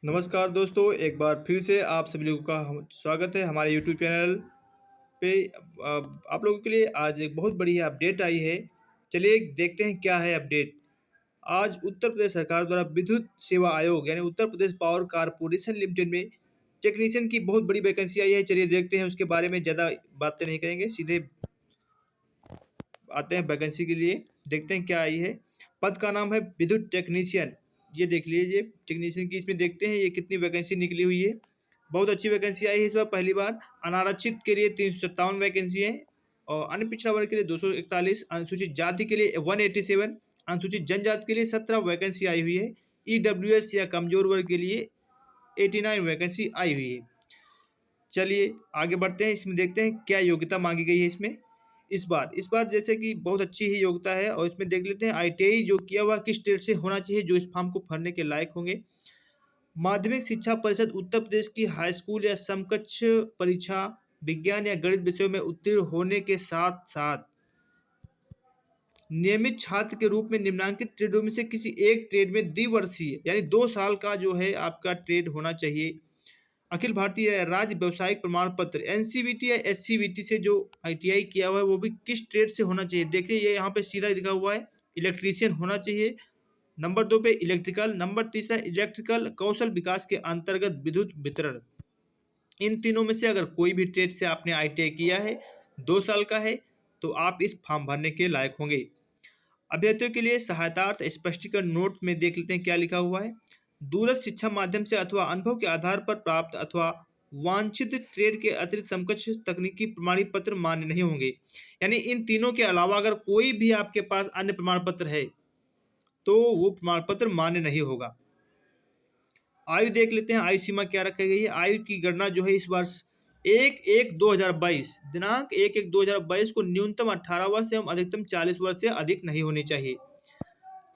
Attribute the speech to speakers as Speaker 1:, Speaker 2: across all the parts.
Speaker 1: नमस्कार दोस्तों, एक बार फिर से आप सभी लोगों का स्वागत है हमारे यूट्यूब चैनल पे। आप लोगों के लिए आज एक बहुत बढ़िया अपडेट आई है। चलिए देखते हैं क्या है अपडेट। आज उत्तर प्रदेश सरकार द्वारा विद्युत सेवा आयोग यानी Uttar Pradesh power corporation limited में टेक्नीशियन की बहुत बड़ी वैकेंसी आई है। चलिए देखते हैं, उसके बारे में ज़्यादा बातें नहीं करेंगे, सीधे आते हैं वैकेंसी के लिए। देखते हैं क्या आई है। पद का नाम है विद्युत टेक्नीशियन। ये देख लीजिए टेक्नीशियन की, इसमें देखते हैं ये कितनी वैकेंसी निकली हुई है। बहुत अच्छी वैकेंसी आई है इस बार पहली बार। अनारक्षित के लिए 357 वैकेंसी है और अन्य पिछड़ा वर्ग के लिए 241, अनुसूचित जाति के लिए 187, अनुसूचित जनजाति के लिए 17 वैकेंसी आई हुई है। ईडब्ल्यूएस या कमजोर वर्ग के लिए 89 वैकेंसी आई हुई है। चलिए आगे बढ़ते हैं, इसमें देखते हैं क्या योग्यता मांगी गई है इसमें। इस बार जैसे कि बहुत अच्छी ही योग्यता है और इसमें देख लेते हैं आईटीआई जो किया हुआ किस ट्रेड से होना चाहिए जो इस फॉर्म को भरने के लायक होंगे। माध्यमिक शिक्षा परिषद उत्तर प्रदेश की हाई स्कूल या समकक्ष परीक्षा विज्ञान या गणित विषयों में उत्तीर्ण होने के साथ साथ नियमित छात्र के रूप में निम्नांकित ट्रेडों में से किसी एक ट्रेड में द्विवर्षीय यानी 2 साल का जो है आपका ट्रेड होना चाहिए। अखिल भारतीय राज्य व्यावसायिक प्रमाण पत्र एनसीवीटी या एससीवीटी से जो आईटीआई किया हुआ है वो भी किस ट्रेड से होना चाहिए। देखिए ये यहाँ पे सीधा लिखा हुआ है इलेक्ट्रीशियन होना चाहिए। नंबर 2 पे इलेक्ट्रिकल, नंबर तीसरा इलेक्ट्रिकल कौशल विकास के अंतर्गत विद्युत वितरण। इन तीनों में से अगर कोई भी ट्रेड से आपने आईटीआई किया है, 2 साल का है, तो आप इस फॉर्म भरने के लायक होंगे। अभ्यर्थियों के लिए सहायतार्थ स्पष्टीकरण नोट में देख लेते हैं क्या लिखा हुआ है। दूरस्थ शिक्षा माध्यम से अथवा अनुभव के आधार पर प्राप्त अथवा वांछित ट्रेड के अतिरिक्त समकक्ष तकनीकी प्रमाणी पत्र मान्य नहीं होंगे। यानी इन तीनों के अलावा अगर कोई भी आपके पास अन्य प्रमाण पत्र है तो वो प्रमाण पत्र मान्य नहीं होगा। आयु देख लेते हैं, आयु सीमा क्या रखी गई है। आयु की गणना जो है इस वर्ष 1/1/2022 दिनांक 1/1/2022 को न्यूनतम 18 वर्ष एवं अधिकतम 40 वर्ष से अधिक नहीं होनी चाहिए।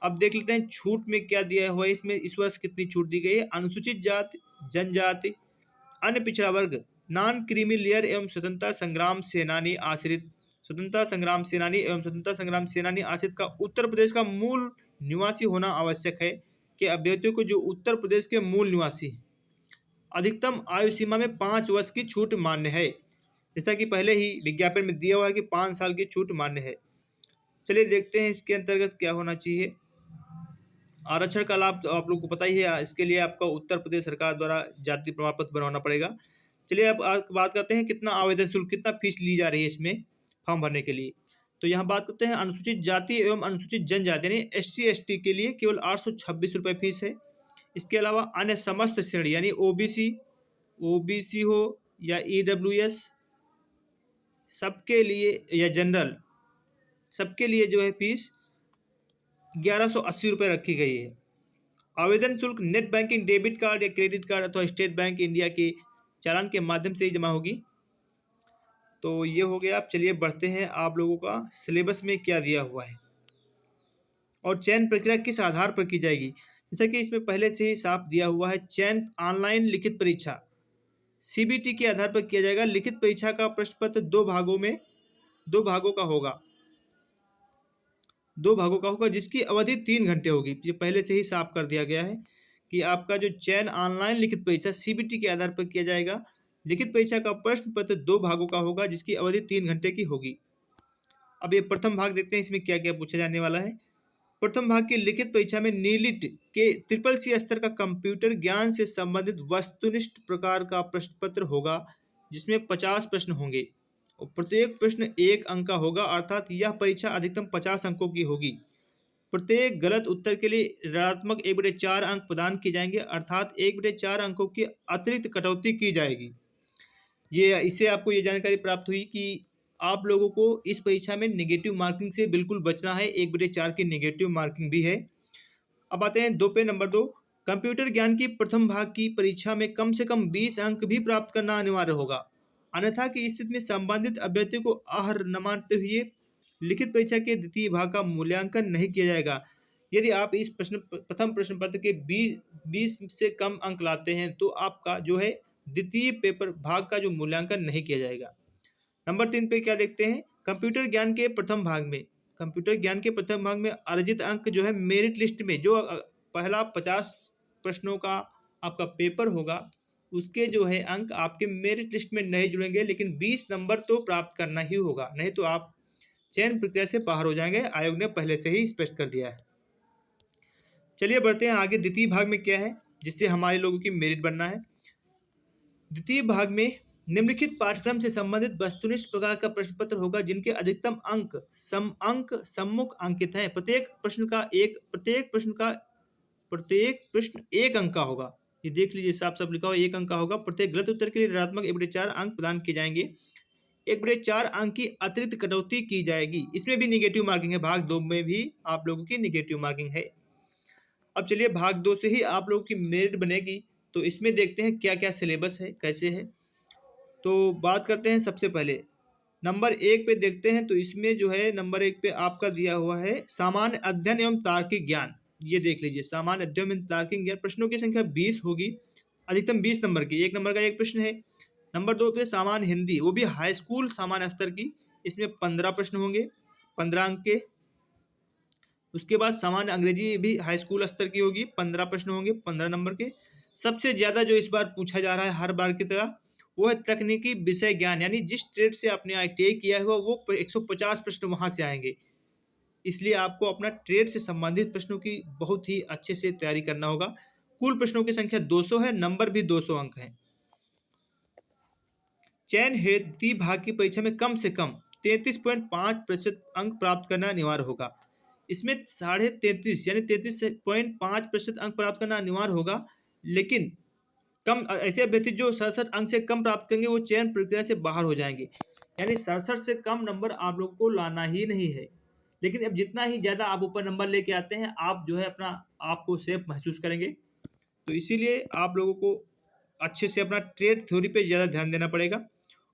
Speaker 1: अब देख लेते हैं छूट में क्या दिया हुआ है। इसमें इस वर्ष कितनी छूट दी गई है। अनुसूचित जाति, जनजाति, अन्य पिछड़ा वर्ग, नॉन क्रीमी लेयर एवं स्वतंत्रता संग्राम सेनानी आश्रित, स्वतंत्रता संग्राम सेनानी एवं स्वतंत्रता संग्राम सेनानी आश्रित का उत्तर प्रदेश का मूल निवासी होना आवश्यक है कि अभ्यर्थियों को जो उत्तर प्रदेश के मूल निवासी हैं। अधिकतम आयु सीमा में 5 वर्ष की छूट मान्य है, जैसा कि पहले ही विज्ञापन में दिया हुआ है कि 5 साल की छूट मान्य है। चलिए देखते हैं इसके अंतर्गत क्या होना चाहिए। आरक्षण का लाभ तो आप लोग को पता ही है। इसके लिए आपको उत्तर प्रदेश सरकार द्वारा जाति प्रमाण पत्र बनवाना पड़ेगा। चलिए अब बात करते हैं कितना आवेदन शुल्क, कितना फीस ली जा रही है इसमें फॉर्म भरने के लिए। तो यहाँ बात करते हैं अनुसूचित जाति एवं अनुसूचित जनजाति यानी एससी एसटी के लिए केवल 826 रुपये फीस है। इसके अलावा अन्य समस्त श्रेणी यानी ओबीसी हो या ईडब्ल्यूएस सबके लिए या जनरल सबके लिए जो है फीस 1180 रुपये रखी गई है। आवेदन शुल्क नेट बैंकिंग, डेबिट कार्ड या क्रेडिट कार्ड अथवा स्टेट बैंक इंडिया के चालान के माध्यम से ही जमा होगी। तो ये हो गया। आप चलिए बढ़ते हैं, आप लोगों का सिलेबस में क्या दिया हुआ है और चयन प्रक्रिया किस आधार पर की जाएगी। जैसा कि इसमें पहले से ही साफ दिया हुआ है, चयन ऑनलाइन लिखित परीक्षा सीबीटी के आधार पर किया जाएगा। लिखित परीक्षा का प्रश्न पत्र दो भागों का होगा जिसकी अवधि 3 घंटे होगी। ये पहले से ही साफ कर दिया गया है कि आपका जो चयन ऑनलाइन लिखित परीक्षा सीबीटी के आधार पर किया जाएगा। लिखित परीक्षा का प्रश्न पत्र 2 भागों का होगा जिसकी अवधि 3 घंटे की होगी। अब ये प्रथम भाग देखते हैं, इसमें क्या क्या पूछा जाने वाला है। प्रथम भाग की लिखित परीक्षा में नीलिट के CCC स्तर का कंप्यूटर ज्ञान से संबंधित वस्तुनिष्ठ प्रकार का प्रश्न पत्र होगा जिसमें 50 प्रश्न होंगे और प्रत्येक प्रश्न 1 अंक का होगा, अर्थात यह परीक्षा अधिकतम 50 अंकों की होगी। प्रत्येक गलत उत्तर के लिए ऋणात्मक 1/4 अंक प्रदान किए जाएंगे, अर्थात 1/4 अंकों की अतिरिक्त कटौती की जाएगी। ये इससे आपको ये जानकारी प्राप्त हुई कि आप लोगों को इस परीक्षा में नेगेटिव मार्किंग से बिल्कुल बचना है। 1/4 की नेगेटिव मार्किंग भी है। अब आते हैं नंबर 2, कंप्यूटर ज्ञान की प्रथम भाग की परीक्षा में कम से कम 20 अंक भी प्राप्त करना अनिवार्य होगा, अन्यथा की स्थिति में संबंधित अभ्यर्थी को अर्ह न मानते हुए लिखित परीक्षा के द्वितीय भाग का मूल्यांकन नहीं किया जाएगा। यदि आप इस प्रथम प्रश्न पत्र के 20 से कम अंक लाते हैं तो आपका जो है द्वितीय पेपर भाग का जो मूल्यांकन नहीं किया जाएगा। नंबर 3 पे क्या देखते हैं, कंप्यूटर ज्ञान के प्रथम भाग में अर्जित अंक जो है मेरिट लिस्ट में जो पहला 50 प्रश्नों का आपका पेपर होगा उसके जो है अंक आपके मेरिट लिस्ट में नहीं जुड़ेंगे, लेकिन 20 नंबर तो प्राप्त करना ही होगा, नहीं तो आप चयन प्रक्रिया से बाहर हो जाएंगे। आयोग ने पहले से ही स्पष्ट कर दिया है। चलिए बढ़ते हैं आगे। द्वितीय भाग में क्या है जिससे हमारे लोगों की मेरिट बनना है। द्वितीय भाग में निम्नलिखित पाठ्यक्रम से संबंधित वस्तुनिष्ठ प्रकार का प्रश्न पत्र होगा जिनके अधिकतम अंक सम्मुख अंकित हैं। प्रत्येक प्रश्न 1 अंक का होगा। ये देख लीजिए, साफ साफ लिखा हुआ 1 अंक का होगा। प्रत्येक गलत उत्तर के लिए ऋणात्मक 1/4 अंक प्रदान किए जाएंगे। 1/4 अंक की अतिरिक्त कटौती की जाएगी। इसमें भी निगेटिव मार्किंग है। भाग 2 में भी आप लोगों की निगेटिव मार्किंग है। अब चलिए भाग 2 से ही आप लोगों की मेरिट बनेगी, तो इसमें देखते हैं क्या क्या सिलेबस है, कैसे है। तो बात करते हैं सबसे पहले नंबर 1 पे देखते हैं। तो इसमें जो है नंबर 1 पे आपका दिया हुआ है सामान्य अध्ययन एवं तार्किक ज्ञान। ये देख लीजिए, सामान्य अध्ययन एवं तार्किक ज्ञान। प्रश्नों की संख्या 20 होगी, अधिकतम 20 नंबर की। 1 नंबर का एक प्रश्न है। नंबर 2 पे सामान्य हिंदी, वो भी हाई स्कूल सामान्य स्तर की। इसमें 15 प्रश्न होंगे, 15 अंक के। उसके बाद सामान्य अंग्रेजी भी हाई स्कूल स्तर की होगी, 15 प्रश्न होंगे, 15 नंबर के। सबसे ज्यादा जो इस बार पूछा जा रहा है हर बार की तरह, वो है तकनीकी विषय ज्ञान, यानी जिस ट्रेड से आपने ITI किया हुआ वो 150 प्रश्न वहां से आएंगे। इसलिए आपको अपना ट्रेड से संबंधित प्रश्नों की बहुत ही अच्छे से तैयारी करना होगा। कुल प्रश्नों की संख्या 200 है, नंबर भी 200 अंक है। चयन हेतु भाग की परीक्षा में कम से कम 33.5% अंक प्राप्त करना अनिवार्य होगा। इसमें 33.5 यानी 33.5% अंक प्राप्त करना अनिवार्य होगा, लेकिन कम ऐसे अभ्यर्थी जो 67 अंक से कम प्राप्त करेंगे वो चयन प्रक्रिया से बाहर हो जाएंगे। यानी 67 से कम नंबर आप लोगों को लाना ही नहीं है। लेकिन अब जितना ही ज़्यादा आप ऊपर नंबर लेके आते हैं, आप जो है अपना आपको सेफ महसूस करेंगे। तो इसीलिए आप लोगों को अच्छे से अपना ट्रेड थ्योरी पे ज़्यादा ध्यान देना पड़ेगा।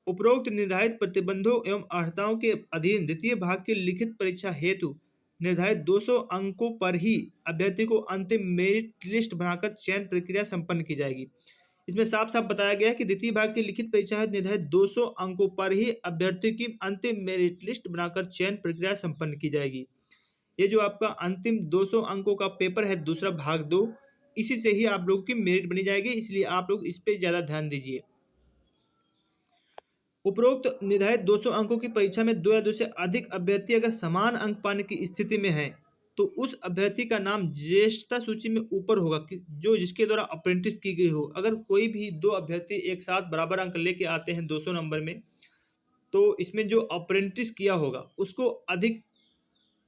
Speaker 1: उपरोक्त निर्धारित प्रतिबंधों एवं अर्हताओं के अधीन द्वितीय भाग की लिखित परीक्षा हेतु निर्धारित 200 अंकों पर ही अभ्यर्थी को अंतिम मेरिट लिस्ट बनाकर चयन प्रक्रिया संपन्न की जाएगी। इसमें साफ साफ बताया गया है कि द्वितीय भाग की लिखित परीक्षा हेतु निर्धारित 200 अंकों पर ही अभ्यर्थी की अंतिम मेरिट लिस्ट बनाकर चयन प्रक्रिया संपन्न की जाएगी। ये जो आपका अंतिम 200 अंकों का पेपर है, दूसरा भाग 2, इसी से ही आप लोगों की मेरिट बनी जाएगी। इसलिए आप लोग इस पे ज्यादा ध्यान दीजिए। उपरोक्त निर्धारित 200 अंकों की परीक्षा में 2 या 2 से अधिक अभ्यर्थी अगर समान अंक पाने की स्थिति में हैं, तो उस अभ्यर्थी का नाम ज्येष्ठता सूची में ऊपर होगा कि जो जिसके द्वारा अप्रेंटिस की गई हो। अगर कोई भी 2 अभ्यर्थी एक साथ बराबर अंक लेके आते हैं 200 नंबर में, तो इसमें जो अप्रेंटिस किया होगा उसको अधिक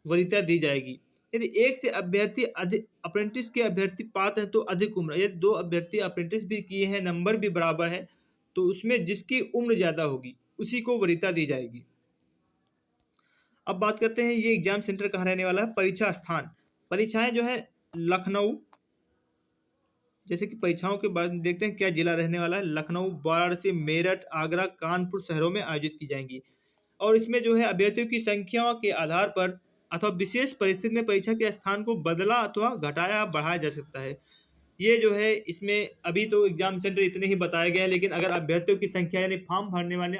Speaker 1: वरीयता दी जाएगी। यदि एक से अभ्यर्थी अधिक अप्रेंटिस के अभ्यर्थी पात्र हैं तो अधिक उम्र, यदि 2 अभ्यर्थी अप्रेंटिस भी किए हैं, नंबर भी बराबर है, तो उसमें जिसकी उम्र ज़्यादा होगी उसी को वरीयता दी जाएगी। अब बात करते हैं ये एग्जाम सेंटर कहाँ रहने वाला है। परीक्षा स्थान, परीक्षाएं जो है लखनऊ, जैसे कि परीक्षाओं के बाद देखते हैं क्या जिला रहने वाला है। लखनऊ, वाराणसी, मेरठ, आगरा, कानपुर शहरों में आयोजित की जाएंगी। और इसमें जो है अभ्यर्थियों की संख्या के आधार पर अथवा विशेष परिस्थिति में परीक्षा के स्थान को बदला अथवा घटाया बढ़ाया जा सकता है। ये जो है इसमें अभी तो एग्जाम सेंटर इतने ही बताए गए हैं, लेकिन अगर अभ्यर्थियों की संख्या यानी फॉर्म भरने वाले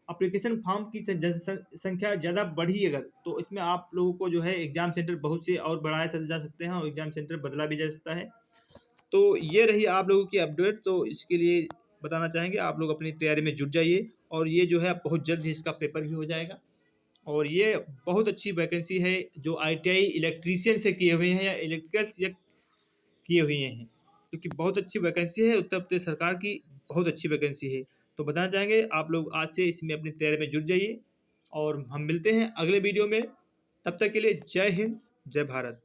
Speaker 1: एप्लीकेशन फॉर्म की संख्या ज़्यादा बढ़ी अगर, तो इसमें आप लोगों को जो है एग्जाम सेंटर बहुत से और बढ़ाए जा सकते हैं और एग्जाम सेंटर बदला भी जा सकता है। तो ये रही आप लोगों की अपडेट। तो इसके लिए बताना चाहेंगे आप लोग अपनी तैयारी में जुट जाइए, और ये जो है बहुत जल्द ही इसका पेपर भी हो जाएगा। और ये बहुत अच्छी वैकेंसी है जो ITI इलेक्ट्रीशियन से किए हुए हैं या इलेक्ट्रिकल से किए हुए हैं, क्योंकि बहुत अच्छी वैकेंसी है। उत्तर प्रदेश सरकार की बहुत अच्छी वैकेंसी है। तो बताना चाहेंगे आप लोग आज से इसमें अपनी तैयारी में जुट जाइए, और हम मिलते हैं अगले वीडियो में। तब तक के लिए जय हिंद, जय भारत।